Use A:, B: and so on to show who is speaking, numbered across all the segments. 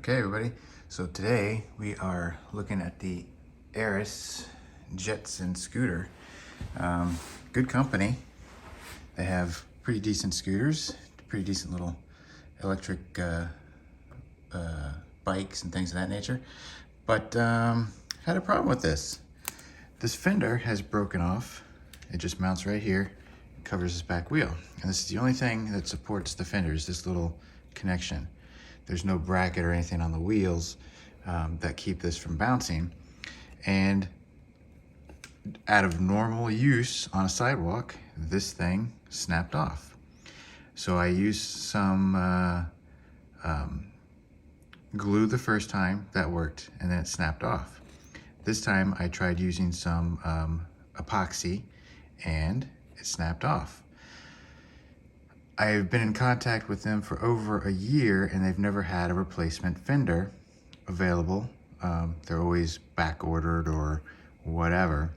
A: Okay, everybody. So today we are looking at the Eris Jetson scooter. Good company. They have pretty decent scooters, pretty decent little electric bikes and things of that nature. But had a problem with this. This fender has broken off. It just mounts right here, covers this back wheel. And this is the only thing that supports the fender, is this little connection. There's no bracket or anything on the wheels that keep this from bouncing. And out of normal use on a sidewalk, this thing snapped off. So I used some glue the first time, that worked, and then it snapped off. This time I tried using some epoxy and it snapped off. I've been in contact with them for over a year and they've never had a replacement fender available. They're always back ordered or whatever.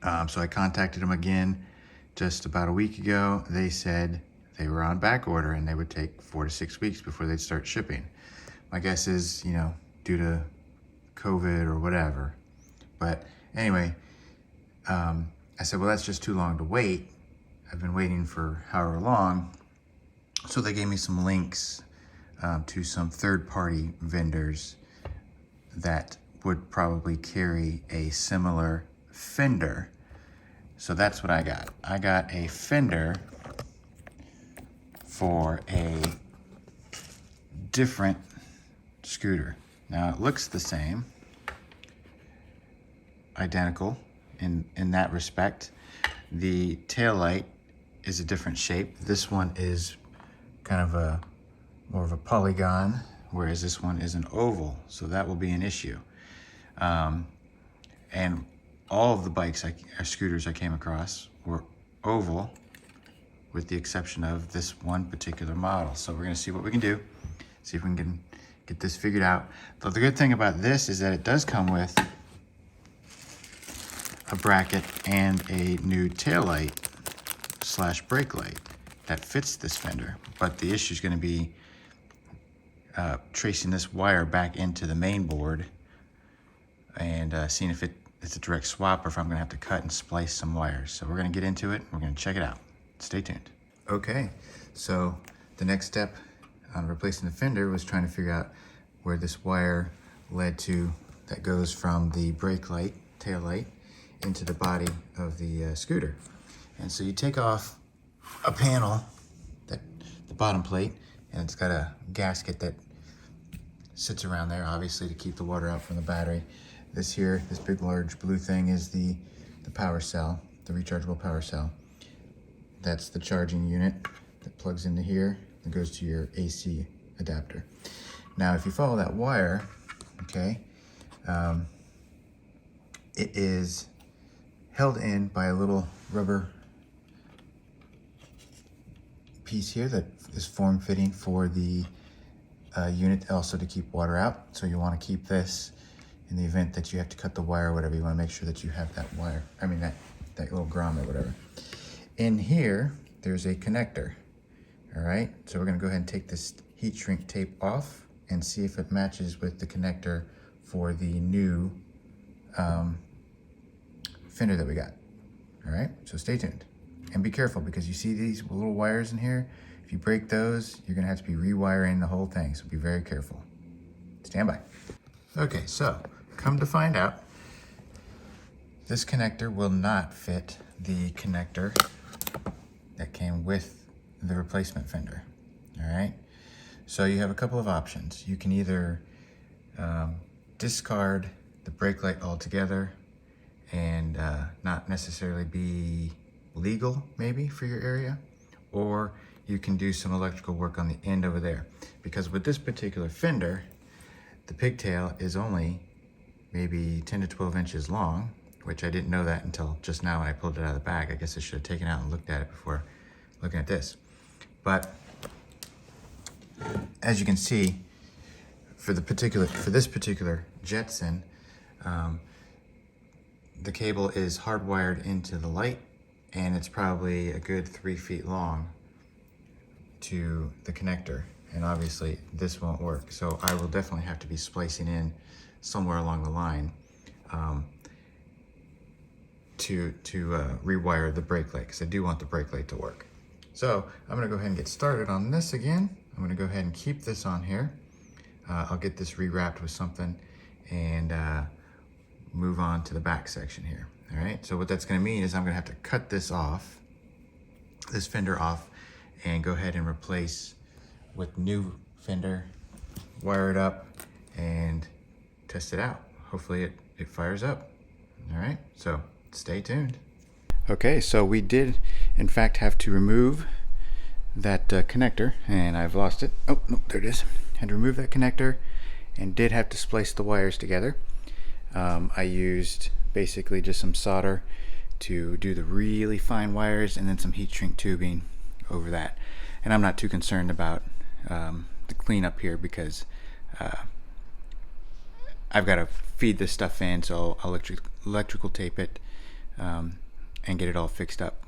A: So I contacted them again just about a week ago. They said they were on back order and they would take 4 to 6 weeks before they'd start shipping. My guess is, you know, due to COVID or whatever. But anyway, I said, well, that's just too long to wait. I've been waiting for however long. So they gave me some links to some third-party vendors that would probably carry a similar fender. So that's what I got. I got a fender for a different scooter. Now it looks the same, identical in that respect. The tail light is a different shape. This one is kind of more of a polygon, whereas this one is an oval, so that will be an issue. And all of the bikes or scooters I came across were oval, with the exception of this one particular model. So we're gonna see what we can do, see if we can get this figured out. But the good thing about this is that it does come with a bracket and a new tail light / brake light that fits this fender. But the issue is going to be tracing this wire back into the main board and seeing if it's a direct swap or if I'm going to have to cut and splice some wires. So we're going to get into it. We're going to check it out. Stay tuned. Okay, so the next step on replacing the fender was trying to figure out where this wire led to that goes from the brake light, tail light, into the body of the scooter. And so you take off a panel, the bottom plate, and it's got a gasket that sits around there, obviously, to keep the water out from the battery. This here, this big large blue thing, is the power cell, the rechargeable power cell. That's the charging unit that plugs into here and goes to your AC adapter. Now, if you follow that wire, okay, it is held in by a little rubber piece here that is form-fitting for the unit, also to keep water out. So you want to keep this in the event that you have to cut the wire or whatever. You want to make sure that you have that wire, that little grommet or whatever. In here, there's a connector. All right, so we're going to go ahead and take this heat shrink tape off and see if it matches with the connector for the new fender that we got. All right, so stay tuned and be careful, because you see these little wires in here. If you break those, you're gonna have to be rewiring the whole thing, so be very careful. Stand by. Okay, so come to find out, this connector will not fit the connector that came with the replacement fender. All right, so you have a couple of options. You can either discard the brake light altogether and not necessarily be legal maybe for your area, or you can do some electrical work on the end over there. Because with this particular fender, the pigtail is only maybe 10 to 12 inches long, which I didn't know that until just now when I pulled it out of the bag. I guess I should have taken it out and looked at it before looking at this. But as you can see, for this particular Jetson, the cable is hardwired into the light, and it's probably a good 3 feet long to the connector. and obviously this won't work. So I will definitely have to be splicing in somewhere along the line to rewire the brake light, because I do want the brake light to work. So I'm gonna go ahead and get started on this again. I'm gonna go ahead and keep this on here. I'll get this rewrapped with something and move on to the back section here. All right, so what that's gonna mean is I'm gonna have to cut this off, this fender off, and go ahead and replace with new fender, wire it up, and test it out. Hopefully it fires up. All right, so stay tuned. Okay, so we did in fact have to remove that connector, and I've lost it. Oh, no, there it is. Had to remove that connector and did have to splice the wires together. I used basically just some solder to do the really fine wires and then some heat shrink tubing over that. And I'm not too concerned about the cleanup here because I've got to feed this stuff in, so I'll electrical tape it and get it all fixed up.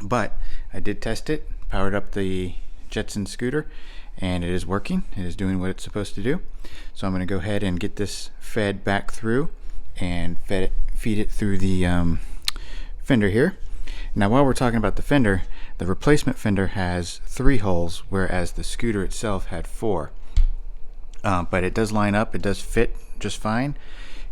A: But I did test it, powered up the Jetson scooter, and it is working. It is doing what it's supposed to do. So I'm going to go ahead and get this fed back through and feed it through the fender here. Now while we're talking about the fender, the replacement fender has 3 holes, whereas the scooter itself had 4. But it does line up, it does fit just fine,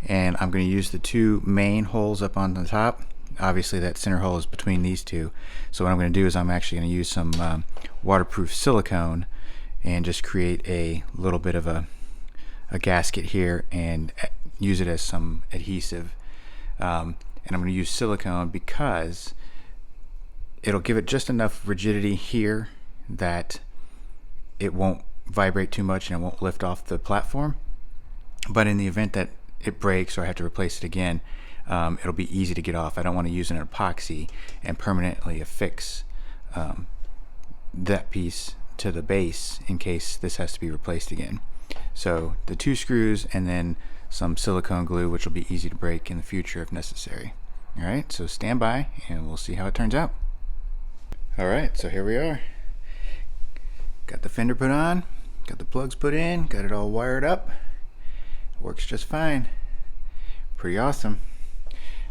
A: and I'm going to use the 2 main holes up on the top. Obviously that center hole is between these 2, so what I'm going to do is I'm actually going to use some waterproof silicone and just create a little bit of a gasket here and use it as some adhesive. And I'm going to use silicone because it'll give it just enough rigidity here that it won't vibrate too much and it won't lift off the platform. But in the event that it breaks or I have to replace it again, it'll be easy to get off. I don't want to use an epoxy and permanently affix that piece to the base in case this has to be replaced again. So the 2 screws and then some silicone glue, which will be easy to break in the future if necessary. All right, so stand by and we'll see how it turns out. All right, so here we are. Got the fender put on, got the plugs put in, got it all wired up. Works just fine. Pretty awesome.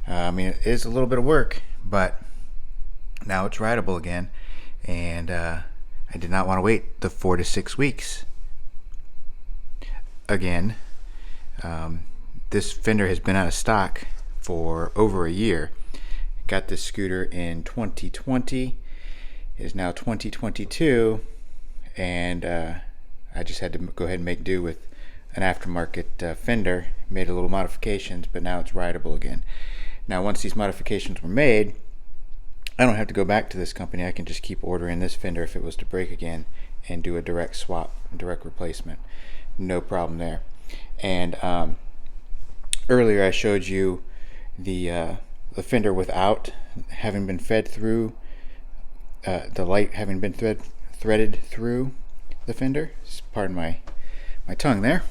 A: I mean, it is a little bit of work, but now it's rideable again, and I did not want to wait the 4 to 6 weeks. Again, this fender has been out of stock for over a year. Got this scooter in 2020. It is now 2022, and I just had to go ahead and make do with an aftermarket fender. Made a little modifications, but now it's rideable again. Now once these modifications were made, I don't have to go back to this company. I can just keep ordering this fender if it was to break again and do a direct swap, direct replacement. No problem there. And earlier I showed you the fender without having been fed through, the light having been threaded through the fender. Pardon my tongue there.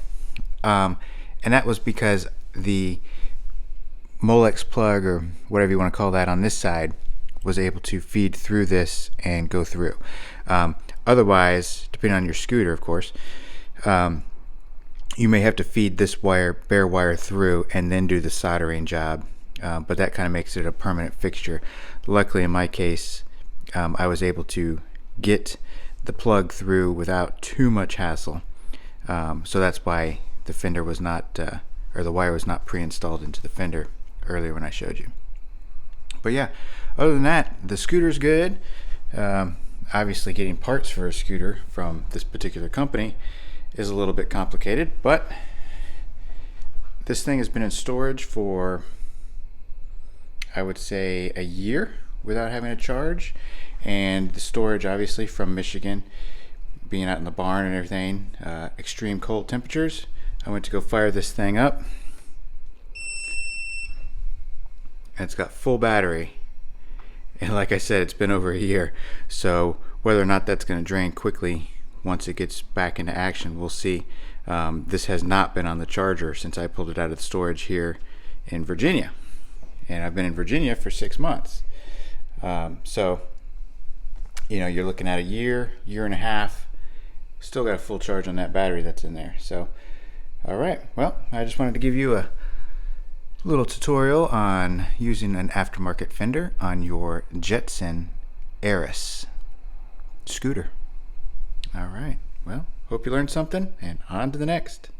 A: And that was because the Molex plug, or whatever you want to call that, on this side was able to feed through this and go through. Otherwise, depending on your scooter, of course, you may have to feed this bare wire through and then do the soldering job, but that kind of makes it a permanent fixture. Luckily in my case, I was able to get the plug through without too much hassle, so that's why the fender was not, or the wire was not pre-installed into the fender earlier when I showed you. But yeah, other than that, the scooter's good. Obviously getting parts for a scooter from this particular company is a little bit complicated, but this thing has been in storage for, I would say, a year without having a charge. And the storage, obviously from Michigan, being out in the barn and everything, extreme cold temperatures. I went to go fire this thing up, and it's got full battery, and like I said, it's been over a year, so whether or not that's going to drain quickly once it gets back into action, we'll see. This has not been on the charger since I pulled it out of the storage here in Virginia, and I've been in Virginia for 6 months. So you know, you're looking at a year and a half Still got a full charge on that battery that's in there. So, all right. Well, I just wanted to give you a little tutorial on using an aftermarket fender on your Jetson Eris scooter. All right. Well, hope you learned something, and on to the next.